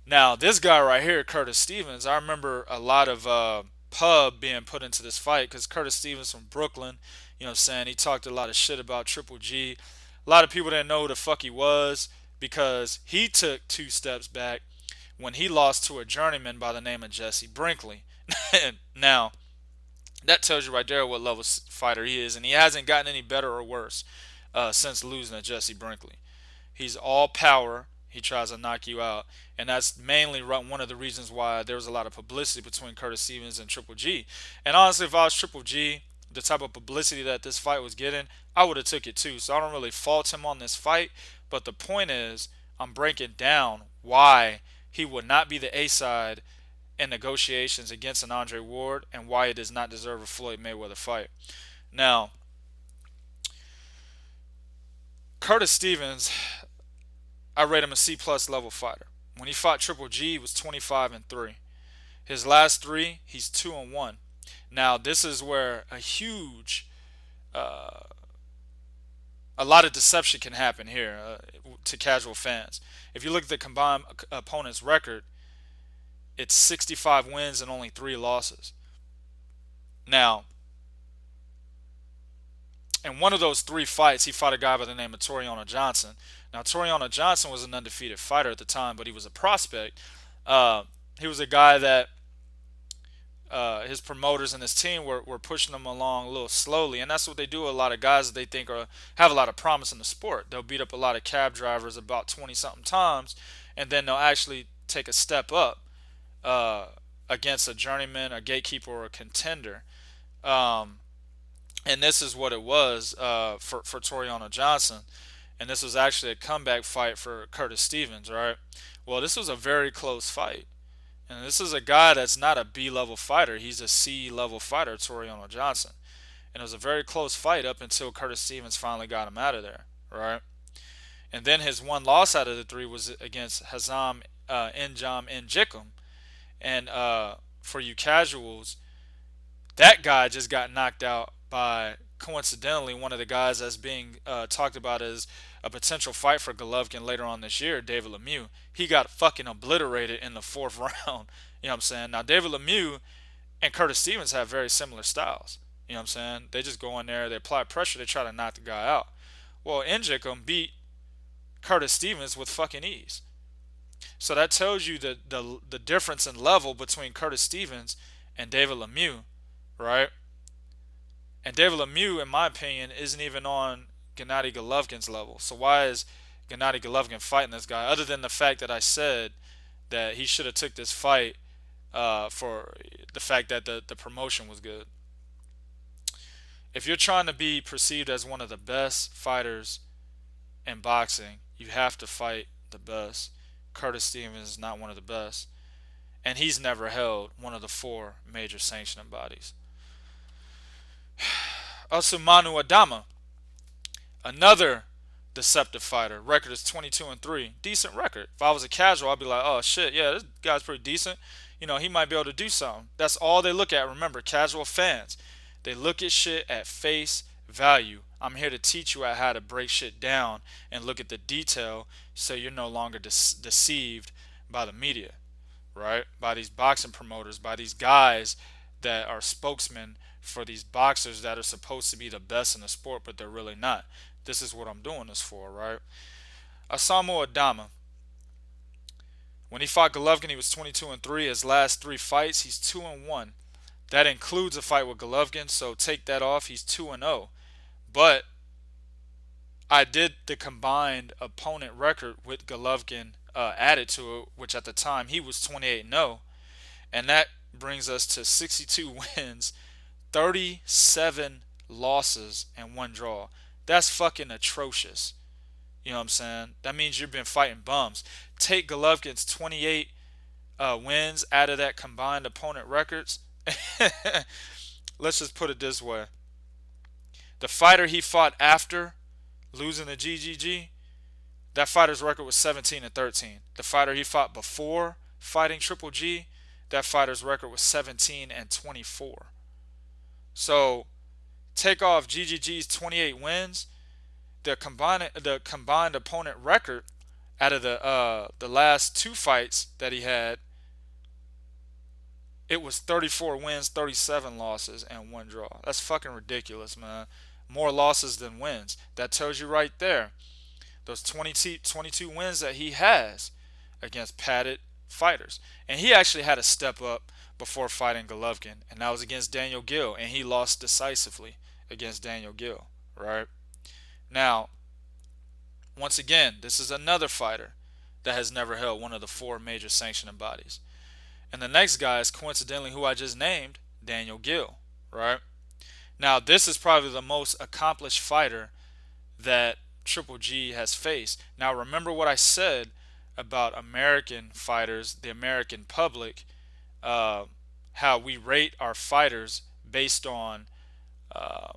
Now, this guy right here, Curtis Stevens, I remember a lot of pub being put into this fight because Curtis Stevens from Brooklyn, you know what I'm saying? He talked a lot of shit about Triple G. A lot of people didn't know who the fuck he was because he took two steps back when he lost to a journeyman by the name of Jesse Brinkley. Now, that tells you right there what level fighter he is, and he hasn't gotten any better or worse since losing to Jesse Brinkley. He's all power. He tries to knock you out, and that's mainly one of the reasons why there was a lot of publicity between Curtis Stevens and Triple G. And honestly, if I was Triple G, the type of publicity that this fight was getting, I would have took it too. So I don't really fault him on this fight. But the point is, I'm breaking down why he would not be the A side in negotiations against an Andre Ward and why he does not deserve a Floyd Mayweather fight. Now, Curtis Stevens, I rate him a C plus level fighter. When he fought Triple G, he was 25-3. His last three, he's 2-1. Now, this is where uh, a lot of deception can happen here to casual fans. If you look at the combined opponent's record, it's 65 wins and only 3 losses. Now, in one of those 3 fights, he fought a guy by the name of Toriano Johnson. Now, Toriano Johnson was an undefeated fighter at the time, but he was a prospect. He was a guy that his promoters and his team were pushing him along a little slowly, and that's what they do with a lot of guys that they think have a lot of promise in the sport. They'll beat up a lot of cab drivers about 20 something times, and then they'll actually take a step up uh, against a journeyman, a gatekeeper, or a contender. Um, and this is what it was for Toriano Johnson, and this was actually a comeback fight for Curtis Stevens, right? Well, this was a very close fight. And this is a guy that's not a B level fighter. He's a C level fighter, Toriano Johnson. And it was a very close fight up until Curtis Stevens finally got him out of there, right? And then his one loss out of the 3 was against Hazam Njam Njikum. And for you casuals, that guy just got knocked out by, coincidentally, one of the guys that's being talked about as a potential fight for Golovkin later on this year, David Lemieux. He got fucking obliterated in the 4th round. You know what I'm saying? Now, David Lemieux and Curtis Stevens have very similar styles. You know what I'm saying? They just go in there, they apply pressure, they try to knock the guy out. Well, Njikum beat Curtis Stevens with fucking ease. So that tells you the difference in level between Curtis Stevens and David Lemieux, right? And David Lemieux, in my opinion, isn't even on Gennady Golovkin's level. So why is Gennady Golovkin fighting this guy? Other than the fact that I said that he should have took this fight for the fact that the promotion was good. If you're trying to be perceived as one of the best fighters in boxing, you have to fight the best. Curtis Stevens is not one of the best, and he's never held one of the 4 major sanctioning bodies. Osumanu Adama, another deceptive fighter. Record is 22-3. Decent record. If I was a casual, I'd be like, oh shit, yeah, this guy's pretty decent. You know, he might be able to do something. That's all they look at. Remember, casual fans, they look at shit at face value. I'm here to teach you how to break shit down and look at the detail so you're no longer deceived by the media, right? By these boxing promoters, by these guys that are spokesmen for these boxers that are supposed to be the best in the sport, but they're really not. This is what I'm doing this for, right? Osumanu Adama. When he fought Golovkin, he was 22-3. His last 3 fights, he's 2-1. That includes a fight with Golovkin, so take that off. He's 2-0. But I did the combined opponent record with Golovkin added to it, which at the time he was 28-0, and that brings us to 62 wins, 37 losses, and 1 draw. That's fucking atrocious. You know what I'm saying? That means you've been fighting bums. Take Golovkin's 28 wins out of that combined opponent records. Let's just put it this way. The fighter he fought after losing the GGG, that fighter's record was 17-13. The fighter he fought before fighting Triple G, that fighter's record was 17-24. So take off GGG's 28 wins, the combined opponent record Out of the last two fights that he had, it was 34 wins, 37 losses, and one draw. That's fucking ridiculous, man. More losses than wins. That tells you right there. Those 22 wins that he has against padded fighters. And he actually had to step up before fighting Golovkin, and that was against Daniel Gill, and he lost decisively against Daniel Gill, right? Now, once again, this is another fighter that has never held one of the four major sanctioning bodies. And the next guy is coincidentally who I just named, Daniel Gill, right? Now, this is probably the most accomplished fighter that Triple G has faced. Now, remember what I said about American fighters, the American public, uh, how we rate our fighters based on, uh,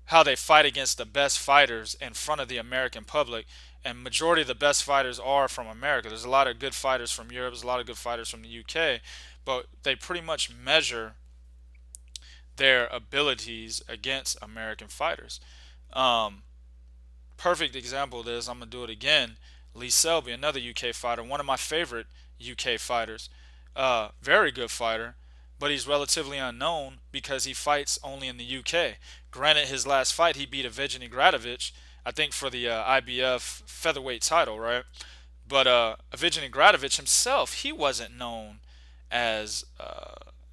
how they fight against the best fighters in front of the American public. And majority of the best fighters are from America. There's a lot of good fighters from Europe. There's a lot of good fighters from the UK, but they pretty much measure their abilities against American fighters. Um, Perfect example of this, I'm gonna do it again. Lee Selby, another UK fighter, one of my favorite UK fighters. Very good fighter, but he's relatively unknown because he fights only in the UK. Granted, his last fight he beat Evgeny Gradovic, I think for the IBF featherweight title, right? But Evgeny Gradovic himself, he wasn't known as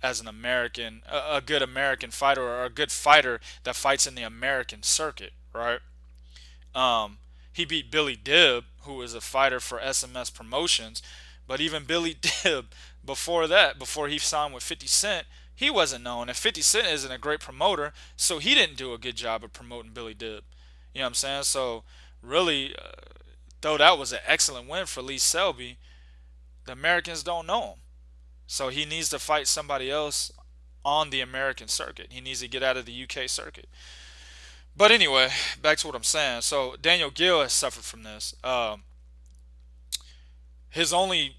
as an American, a good American fighter or a good fighter that fights in the American circuit, right? He beat Billy Dibb, who was a fighter for SMS Promotions. But even Billy Dibb, before that, before he signed with 50 Cent, he wasn't known. And 50 Cent isn't a great promoter, so he didn't do a good job of promoting Billy Dibb. You know what I'm saying? So, really, though that was an excellent win for Lee Selby, the Americans don't know him. So he needs to fight somebody else on the American circuit. He needs to get out of the UK circuit. But anyway, back to what I'm saying. So Daniel Gill has suffered from this. His only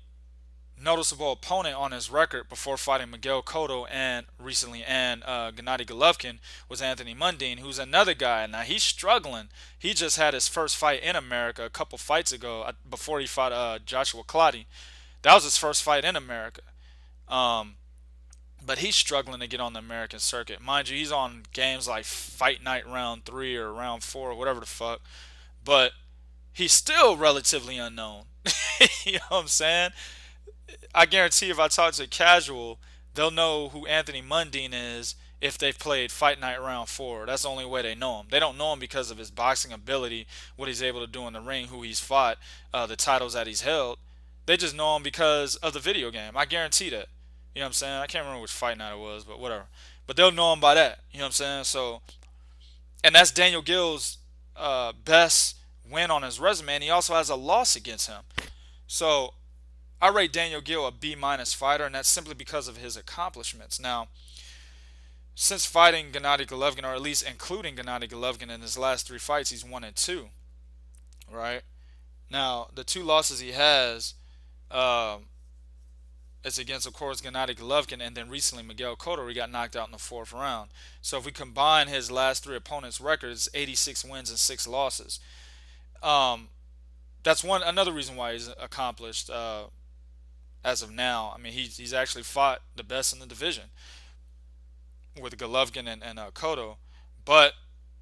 noticeable opponent on his record before fighting Miguel Cotto and recently and Gennady Golovkin was Anthony Mundine, who's another guy. Now he's struggling. He just had his first fight in America a couple fights ago before he fought Joshua Clottey. That was his first fight in America. Um, but he's struggling to get on the American circuit. Mind you, he's on games like Fight Night Round 3 or Round 4 or whatever the fuck. But he's still relatively unknown. You know what I'm saying? I guarantee if I talk to a casual, they'll know who Anthony Mundine is if they've played Fight Night Round 4. That's the only way they know him. They don't know him because of his boxing ability, what he's able to do in the ring, who he's fought, the titles that he's held. They just know him because of the video game. I guarantee that. You know what I'm saying? I can't remember which fight night it was, but whatever. But they'll know him by that. You know what I'm saying? So, and that's Daniel Gill's best win on his resume, and he also has a loss against him. So, I rate Daniel Gill a B minus fighter, and that's simply because of his accomplishments. Now, since fighting Gennady Golovkin, or at least including Gennady Golovkin in his last three fights, he's 1-2. Right now, the two losses he has, um, it's against, of course, Gennady Golovkin, and then recently Miguel Cotto. He got knocked out in the fourth round. So if we combine his last three opponents' records, 86 wins and 6 losses. Um, that's another reason why he's accomplished as of now. I mean, he's actually fought the best in the division with Golovkin and Cotto. But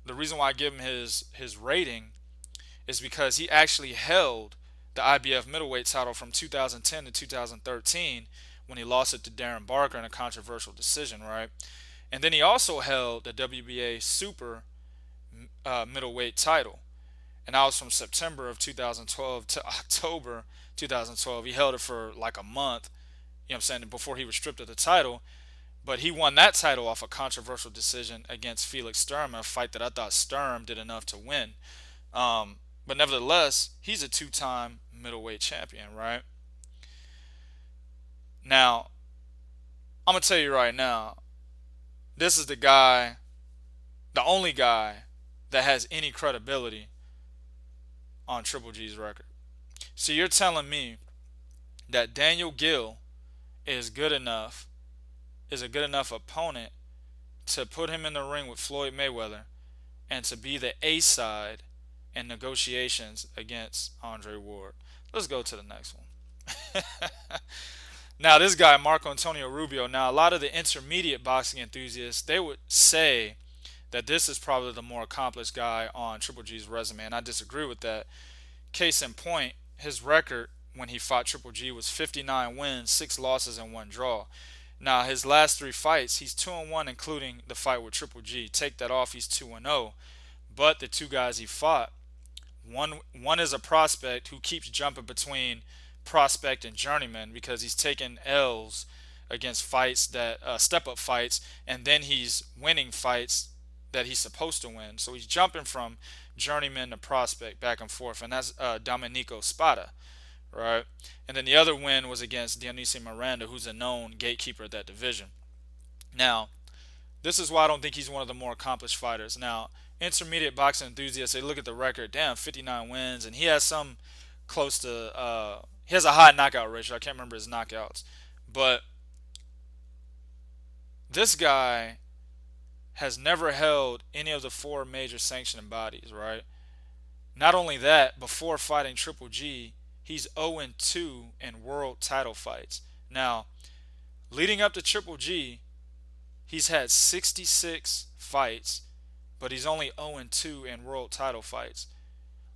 the reason why I give him his rating is because he actually held the IBF middleweight title from 2010 to 2013 when he lost it to Darren Barker in a controversial decision, right? And then he also held the WBA super middleweight title. And that was from September of 2012 to October 2012. He held it for like a month, you know what I'm saying, before he was stripped of the title. But he won that title off a controversial decision against Felix Sturm, a fight that I thought Sturm did enough to win. But nevertheless, he's a two-time middleweight champion, right? Now, I'm going to tell you right now, this is the guy, the only guy that has any credibility on Triple G's record. So you're telling me that Daniel Gill is good enough, is a good enough opponent to put him in the ring with Floyd Mayweather and to be the A side and negotiations against Andre Ward. Let's go to the next one. Now, this guy, Marco Antonio Rubio, now a lot of the intermediate boxing enthusiasts, they would say that this is probably the more accomplished guy on Triple G's resume, and I disagree with that. Case in point, his record when he fought Triple G was 59 wins, 6 losses, and 1 draw. Now, his last 3 fights, he's 2-1, including the fight with Triple G. Take that off, he's 2-0. But the 2 guys he fought, one is a prospect who keeps jumping between prospect and journeyman because he's taking L's against fights that step up fights, and then he's winning fights that he's supposed to win. So he's jumping from journeyman to prospect back and forth, and that's Domenico Spada, right? And then the other win was against Dionisio Miranda, who's a known gatekeeper at that division. Now, this is why I don't think he's one of the more accomplished fighters. Now, intermediate boxing enthusiasts, they look at the record, damn, 59 wins, and he has some close to, he has a high knockout ratio. I can't remember his knockouts. But this guy has never held any of the 4 major sanctioning bodies, right? Not only that, before fighting Triple G, he's 0-2 in world title fights. Now, leading up to Triple G, he's had 66 fights, but he's only 0-2 in world title fights,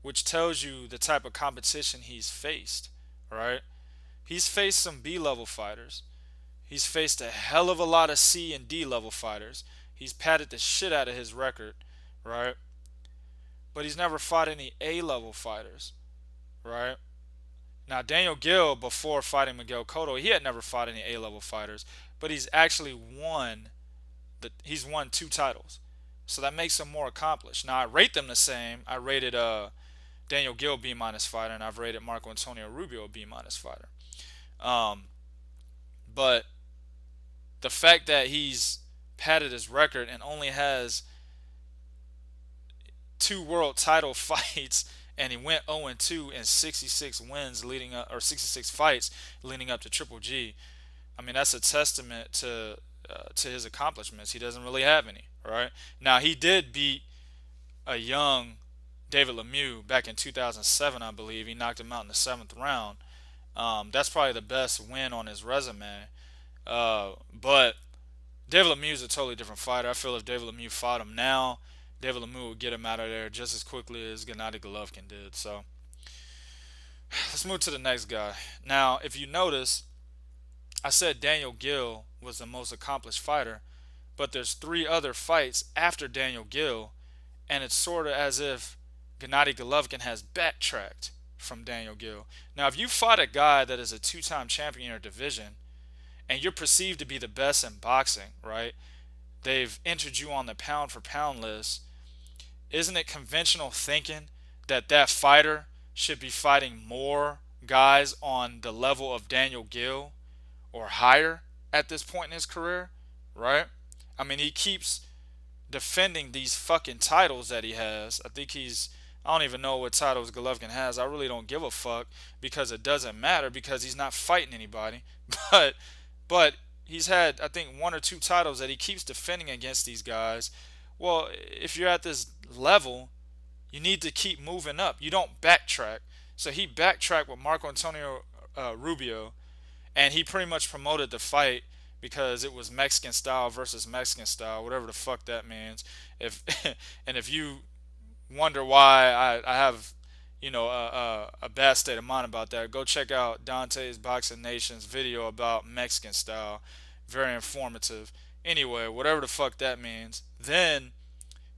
which tells you the type of competition he's faced, right? He's faced some B-level fighters. He's faced a hell of a lot of C and D level fighters. He's padded the shit out of his record, right? But he's never fought any A-level fighters, right? Now, Daniel Gill, before fighting Miguel Cotto, he had never fought any A-level fighters, but he's actually won he's won 2 titles. So that makes him more accomplished. Now, I rate them the same. I rated Daniel Gill B-minus fighter, and I've rated Marco Antonio Rubio B-minus fighter. But the fact that he's padded his record and only has 2 world title fights, and he went 0-2 in 66 wins leading up, or 66 fights leading up to Triple G. I mean, that's a testament to his accomplishments. He doesn't really have any, right? Now, he did beat a young David Lemieux back in 2007, I believe. He knocked him out in the 7th round. That's probably the best win on his resume. But David Lemieux is a totally different fighter. I feel if David Lemieux fought him now, David Lemieux would get him out of there just as quickly as Gennady Golovkin did. So let's move to the next guy. Now, if you notice, I said Daniel Gill was the most accomplished fighter, but there's 3 other fights after Daniel Gill, and it's sort of as if Gennady Golovkin has backtracked from Daniel Gill. Now, if you fought a guy that is a 2-time champion in your division, and you're perceived to be the best in boxing, right? They've entered you on the pound for pound list. Isn't it conventional thinking that that fighter should be fighting more guys on the level of Daniel Gill or higher at this point in his career, right? I mean, he keeps defending these fucking titles that he has. I don't even know what titles Golovkin has. I really don't give a fuck because it doesn't matter because he's not fighting anybody. But he's had, I think, 1 or 2 titles that he keeps defending against these guys. Well, if you're at this level, you need to keep moving up. You don't backtrack. So he backtracked with Marco Antonio Rubio, and he pretty much promoted the fight because it was Mexican style versus Mexican style, whatever the fuck that means. If you wonder why I have a bad state of mind about that, go check out Dante's Boxing Nation's video about Mexican style. Very informative. Anyway, whatever the fuck that means. Then,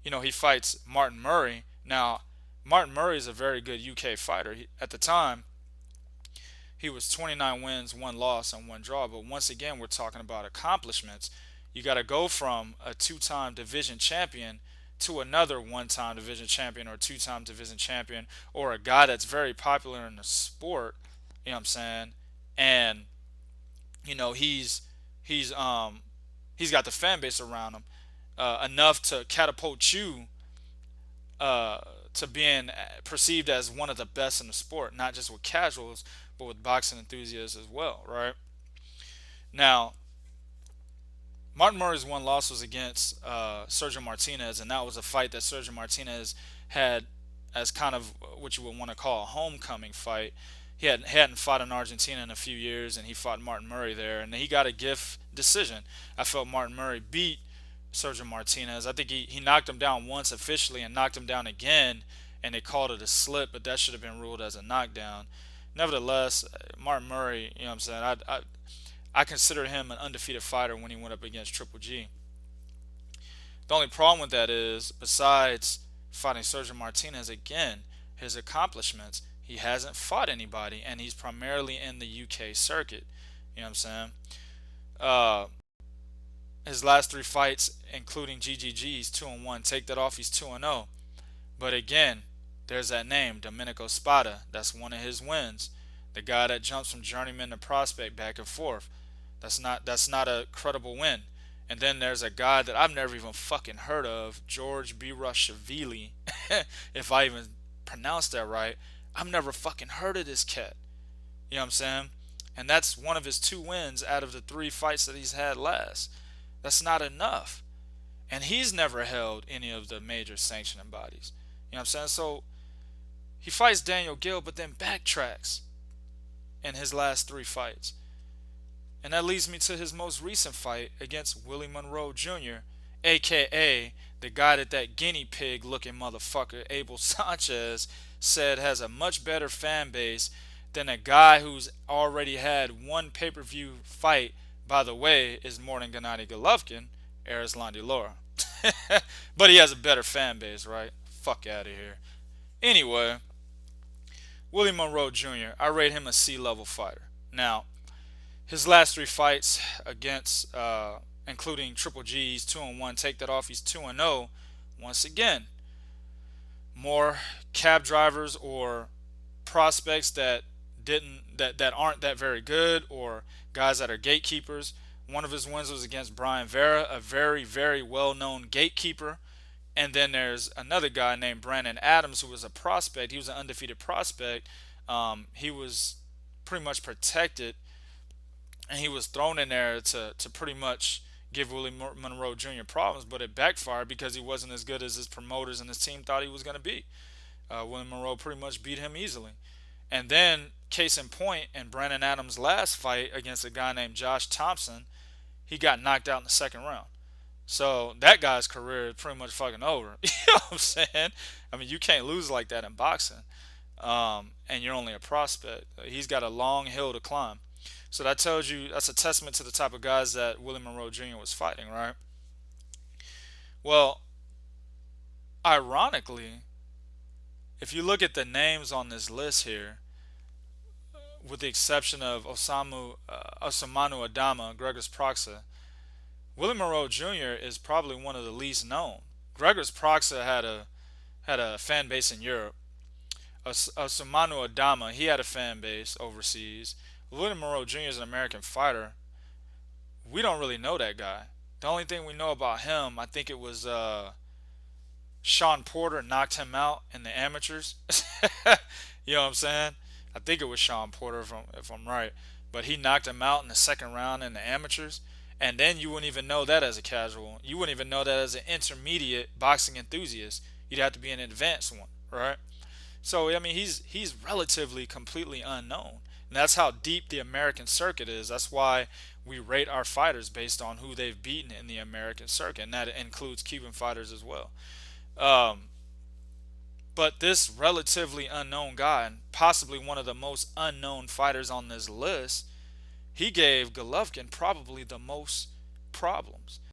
he fights Martin Murray. Now, Martin Murray is a very good UK fighter. At the time, he was 29 wins, 1 loss, and 1 draw. But once again, we're talking about accomplishments. You got to go from a 2-time division champion to another 1-time division champion or 2-time division champion or a guy that's very popular in the sport. You know what I'm saying? And he's got the fan base around him enough to catapult you to being perceived as one of the best in the sport, not just with casuals, but with boxing enthusiasts as well, right? Now, Martin Murray's 1 loss was against Sergio Martinez, and that was a fight that Sergio Martinez had as kind of what you would want to call a homecoming fight. He hadn't fought in Argentina in a few years, and he fought Martin Murray there, and he got a gift decision. I felt Martin Murray beat Sergio Martinez. I think he knocked him down once officially and knocked him down again, and they called it a slip, but that should have been ruled as a knockdown. Nevertheless, Martin Murray, you know what I'm saying, I consider him an undefeated fighter when he went up against Triple G. The only problem with that is, besides fighting Sergio Martinez again, his accomplishments, he hasn't fought anybody, and he's primarily in the UK circuit. You know what I'm saying? Uh, his last three fights, including GGG, he's 2-1. Take that off, he's 2-0. But again, there's that name, Domenico Spada. That's one of his wins. The guy that jumps from journeyman to prospect back and forth. That's not a credible win. And then there's a guy that I've never even fucking heard of, George Birashvili. If I even pronounced that right, I've never fucking heard of this cat. You know what I'm saying? And that's one of his two wins out of the three fights that he's had last. That's not enough. And he's never held any of the major sanctioning bodies. You know what I'm saying? So he fights Daniel Gill, but then backtracks in his last three fights. And that leads me to his most recent fight against Willie Monroe Jr., aka the guy that guinea pig looking motherfucker, Abel Sanchez, said has a much better fan base than a guy who's already had one pay-per-view fight, by the way, is more than Gennady Golovkin, Arislandi Laura. But he has a better fan base, right? Fuck out of here. Anyway, Willie Monroe Jr., I rate him a C-level fighter. Now, his last three fights against, including Triple G, he's 2-1. Take that off, he's 2-0. Once again, more cab drivers or prospects that aren't that very good, or guys that are gatekeepers. One of his wins was against Brian Vera, a very, very well-known gatekeeper. And then there's another guy named Brandon Adams, who was a prospect. He was an undefeated prospect. He was pretty much protected, and he was thrown in there to pretty much give Willie Monroe Jr. problems, but it backfired because he wasn't as good as his promoters and his team thought he was going to be. Willie Monroe pretty much beat him easily. And then, case in point, in Brandon Adams' last fight against a guy named Josh Thompson, he got knocked out in the second round. So that guy's career is pretty much fucking over. You know what I'm saying? I mean, you can't lose like that in boxing, and you're only a prospect. He's got a long hill to climb. So that tells you, that's a testament to the type of guys that Willie Monroe Jr. was fighting, right? Well, ironically, if you look at the names on this list here, with the exception of Osumanu Adama, Gregor's Proxa, Willie Monroe Jr. is probably one of the least known. Gregor's Proxa had a fan base in Europe. Osumanu Adama, he had a fan base overseas. Willie Monroe Jr. is an American fighter. We don't really know that guy. The only thing we know about him, I think it was Sean Porter knocked him out in the amateurs. You know what I'm saying? I think it was Sean Porter, if I'm right. But he knocked him out in the second round in the amateurs. And then you wouldn't even know that as a casual. You wouldn't even know that as an intermediate boxing enthusiast. You'd have to be an advanced one, right? So, I mean, he's relatively completely unknown. And that's how deep the American circuit is. That's why we rate our fighters based on who they've beaten in the American circuit. And that includes Cuban fighters as well. But this relatively unknown guy, and possibly one of the most unknown fighters on this list, he gave Golovkin probably the most problems.